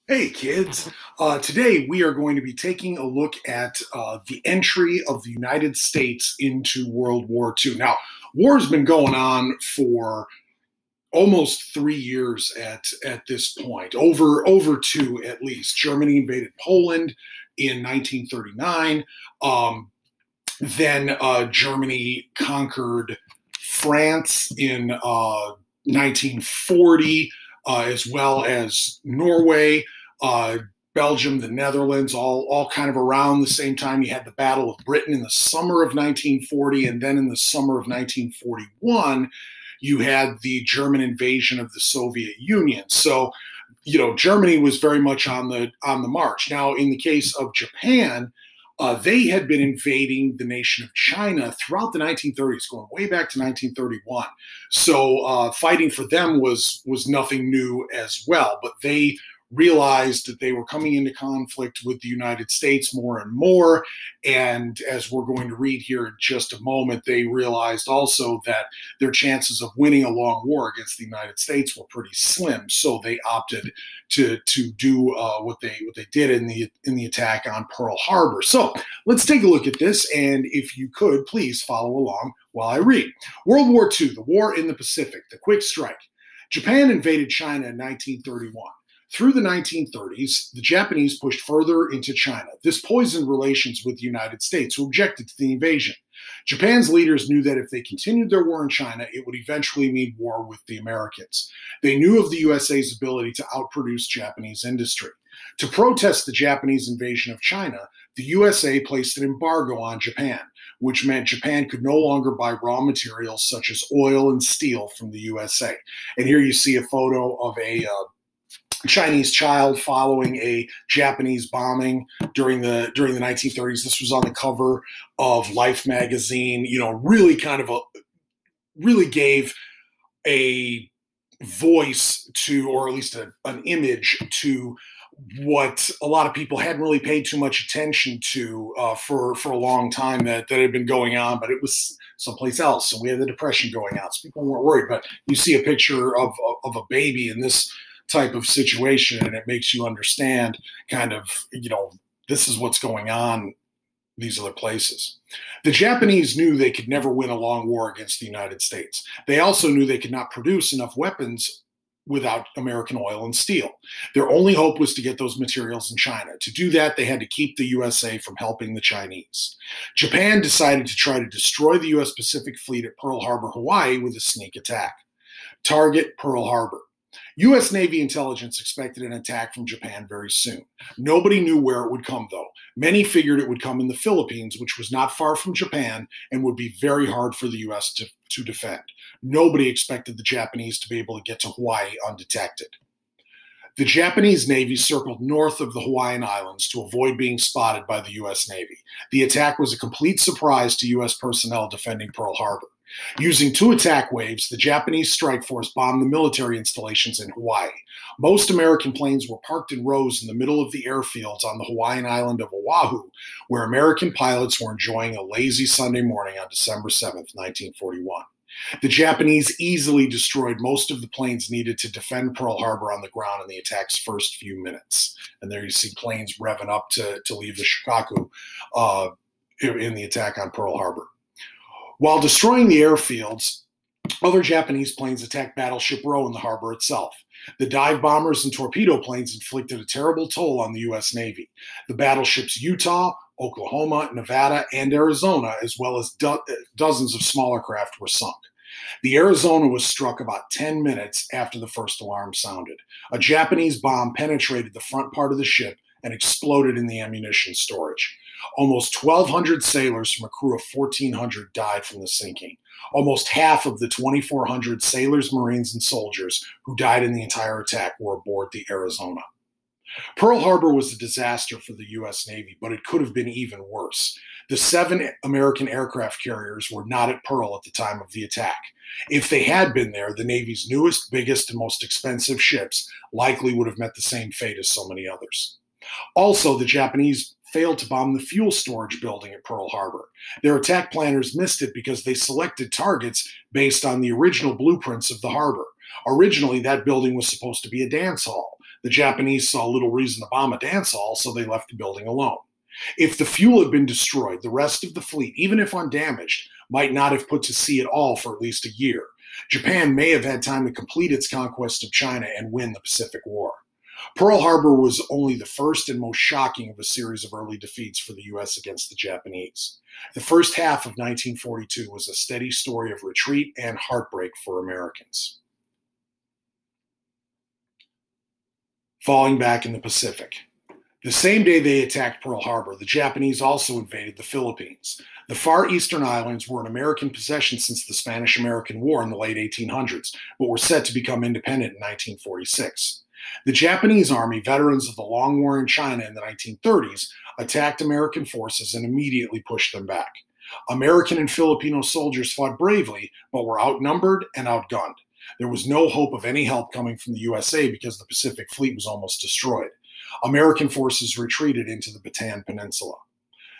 Hey kids, today we are going to be taking a look at the entry of the United States into World War II. Now, war's been going on for almost 3 years at this point, over two at least. Germany invaded Poland in 1939. Then Germany conquered France in 1940, as well as Norway, uh, Belgium, the Netherlands, all kind of around the same time. You had the Battle of Britain in the summer of 1940, and then in the summer of 1941, you had the German invasion of the Soviet Union. So, Germany was very much on the march. Now, in the case of Japan, they had been invading the nation of China throughout the 1930s, going way back to 1931. So fighting for them was nothing new as well. But they realized that they were coming into conflict with the United States more and more. And as we're going to read here in just a moment, they realized also that their chances of winning a long war against the United States were pretty slim. So they opted to do what they did in the attack on Pearl Harbor. So let's take a look at this, and if you could, please follow along while I read. World War II, the war in the Pacific, the quick strike. Japan invaded China in 1931. Through the 1930s, the Japanese pushed further into China. This poisoned relations with the United States, who objected to the invasion. Japan's leaders knew that if they continued their war in China, it would eventually mean war with the Americans. They knew of the USA's ability to outproduce Japanese industry. To protest the Japanese invasion of China, the USA placed an embargo on Japan, which meant Japan could no longer buy raw materials such as oil and steel from the USA. And here you see a photo of a Chinese child following a Japanese bombing during the 1930s. This was on the cover of Life magazine. Really gave a voice to, or at least an image to, what a lot of people hadn't really paid too much attention to for a long time that had been going on, but it was someplace else. So we had the Depression going on, so people weren't worried. But you see a picture of a baby in this type of situation, and it makes you understand kind of, this is what's going on these other places. The Japanese knew they could never win a long war against the United States. They also knew they could not produce enough weapons without American oil and steel. Their only hope was to get those materials in China. To do that, they had to keep the USA from helping the Chinese. Japan decided to try to destroy the US Pacific Fleet at Pearl Harbor, Hawaii, with a sneak attack. Target: Pearl Harbor. U.S. Navy intelligence expected an attack from Japan very soon. Nobody knew where it would come, though. Many figured it would come in the Philippines, which was not far from Japan and would be very hard for the U.S. to defend. Nobody expected the Japanese to be able to get to Hawaii undetected. The Japanese Navy circled north of the Hawaiian Islands to avoid being spotted by the U.S. Navy. The attack was a complete surprise to U.S. personnel defending Pearl Harbor. Using 2 attack waves, the Japanese strike force bombed the military installations in Hawaii. Most American planes were parked in rows in the middle of the airfields on the Hawaiian island of Oahu, where American pilots were enjoying a lazy Sunday morning on December 7th, 1941. The Japanese easily destroyed most of the planes needed to defend Pearl Harbor on the ground in the attack's first few minutes. And there you see planes revving up to leave the Shikoku in the attack on Pearl Harbor. While destroying the airfields, other Japanese planes attacked Battleship Row in the harbor itself. The dive bombers and torpedo planes inflicted a terrible toll on the U.S. Navy. The battleships Utah, Oklahoma, Nevada, and Arizona, as well as dozens of smaller craft, were sunk. The Arizona was struck about 10 minutes after the first alarm sounded. A Japanese bomb penetrated the front part of the ship and exploded in the ammunition storage. Almost 1,200 sailors from a crew of 1,400 died from the sinking. Almost half of the 2,400 sailors, Marines, and soldiers who died in the entire attack were aboard the Arizona. Pearl Harbor was a disaster for the U.S. Navy, but it could have been even worse. The 7 American aircraft carriers were not at Pearl at the time of the attack. If they had been there, the Navy's newest, biggest, and most expensive ships likely would have met the same fate as so many others. Also, the Japanese failed to bomb the fuel storage building at Pearl Harbor. Their attack planners missed it because they selected targets based on the original blueprints of the harbor. Originally, that building was supposed to be a dance hall. The Japanese saw little reason to bomb a dance hall, so they left the building alone. If the fuel had been destroyed, the rest of the fleet, even if undamaged, might not have put to sea at all for at least a year. Japan may have had time to complete its conquest of China and win the Pacific War. Pearl Harbor was only the first and most shocking of a series of early defeats for the U.S. against the Japanese. The first half of 1942 was a steady story of retreat and heartbreak for Americans. Falling back in the Pacific. The same day they attacked Pearl Harbor, the Japanese also invaded the Philippines. The Far Eastern Islands were an American possession since the Spanish-American War in the late 1800s, but were set to become independent in 1946. The Japanese Army, veterans of the Long War in China in the 1930s, attacked American forces and immediately pushed them back. American and Filipino soldiers fought bravely, but were outnumbered and outgunned. There was no hope of any help coming from the USA because the Pacific Fleet was almost destroyed. American forces retreated into the Bataan Peninsula.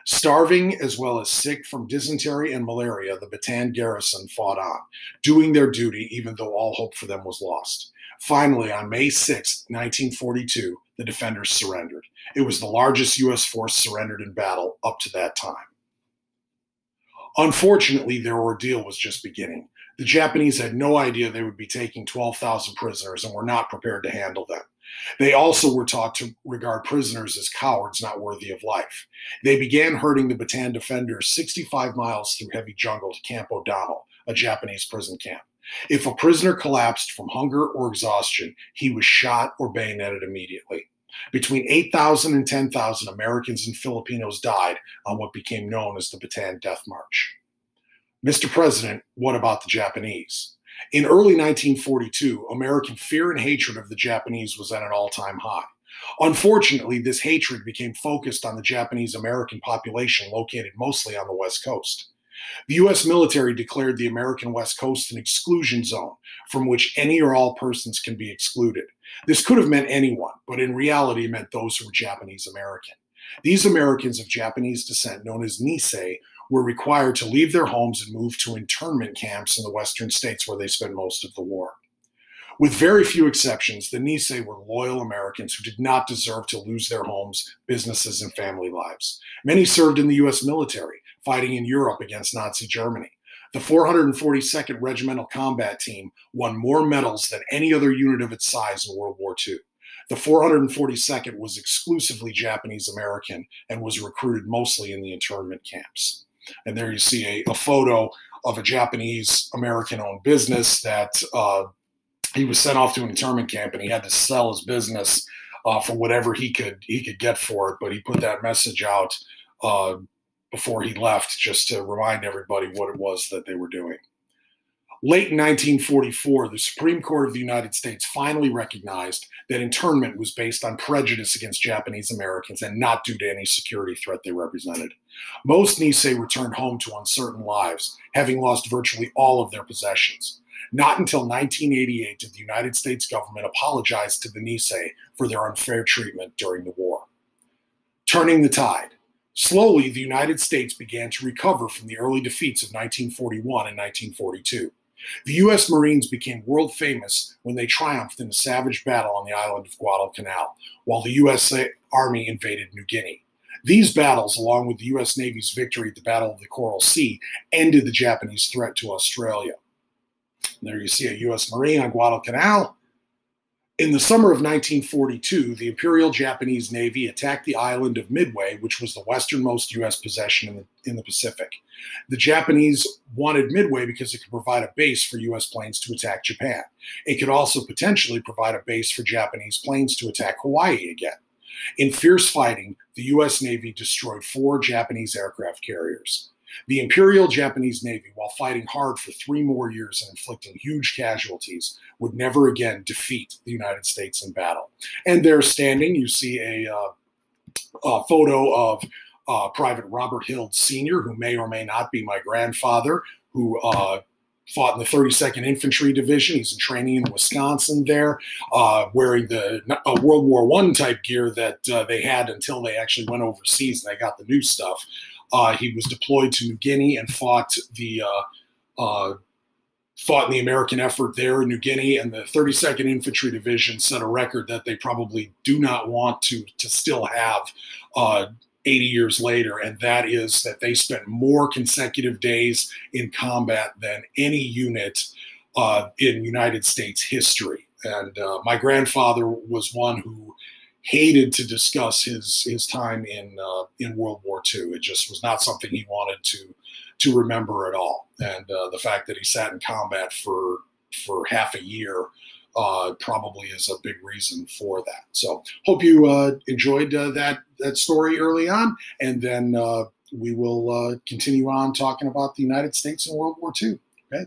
Starving as well as sick from dysentery and malaria, the Bataan garrison fought on, doing their duty even though all hope for them was lost. Finally, on May 6, 1942, the defenders surrendered. It was the largest U.S. force surrendered in battle up to that time. Unfortunately, their ordeal was just beginning. The Japanese had no idea they would be taking 12,000 prisoners and were not prepared to handle them. They also were taught to regard prisoners as cowards not worthy of life. They began herding the Bataan defenders 65 miles through heavy jungle to Camp O'Donnell, a Japanese prison camp. If a prisoner collapsed from hunger or exhaustion, he was shot or bayoneted immediately. Between 8,000 and 10,000 Americans and Filipinos died on what became known as the Bataan Death March. Mr. President, what about the Japanese? In early 1942, American fear and hatred of the Japanese was at an all-time high. Unfortunately, this hatred became focused on the Japanese-American population located mostly on the West Coast. The U.S. military declared the American West Coast an exclusion zone from which any or all persons can be excluded. This could have meant anyone, but in reality meant those who were Japanese-American. These Americans of Japanese descent, known as Nisei, were required to leave their homes and move to internment camps in the western states where they spent most of the war. With very few exceptions, the Nisei were loyal Americans who did not deserve to lose their homes, businesses, and family lives. Many served in the U.S. military, fighting in Europe against Nazi Germany. The 442nd Regimental Combat Team won more medals than any other unit of its size in World War II. The 442nd was exclusively Japanese-American and was recruited mostly in the internment camps. And there you see a photo of a Japanese-American-owned business that he was sent off to an internment camp, and he had to sell his business for whatever he could get for it. But he put that message out before he left, just to remind everybody what it was that they were doing. Late in 1944, the Supreme Court of the United States finally recognized that internment was based on prejudice against Japanese Americans and not due to any security threat they represented. Most Nisei returned home to uncertain lives, having lost virtually all of their possessions. Not until 1988 did the United States government apologize to the Nisei for their unfair treatment during the war. Turning the tide. Slowly, the United States began to recover from the early defeats of 1941 and 1942. The U.S. Marines became world famous when they triumphed in a savage battle on the island of Guadalcanal, while the U.S. Army invaded New Guinea. These battles, along with the U.S. Navy's victory at the Battle of the Coral Sea, ended the Japanese threat to Australia. There you see a U.S. Marine on Guadalcanal. In the summer of 1942, the Imperial Japanese Navy attacked the island of Midway, which was the westernmost U.S. possession in the Pacific. The Japanese wanted Midway because it could provide a base for U.S. planes to attack Japan. It could also potentially provide a base for Japanese planes to attack Hawaii again. In fierce fighting, the U.S. Navy destroyed 4 Japanese aircraft carriers. The Imperial Japanese Navy, while fighting hard for 3 more years and inflicting huge casualties, would never again defeat the United States in battle. And there standing, you see a photo of Private Robert Hild Sr., who may or may not be my grandfather, who fought in the 32nd Infantry Division. He's in training in Wisconsin there, wearing the World War I type gear that they had until they actually went overseas and they got the new stuff. He was deployed to New Guinea and fought fought in the American effort there in New Guinea, and the 32nd Infantry Division set a record that they probably do not want to still have 80 years later, and that is that they spent more consecutive days in combat than any unit in United States history. And my grandfather was one who hated to discuss his time in World War II. It just was not something he wanted to remember at all. And the fact that he sat in combat for half a year probably is a big reason for that. So hope you enjoyed that story early on, and then we will continue on talking about the United States in World War II. Okay.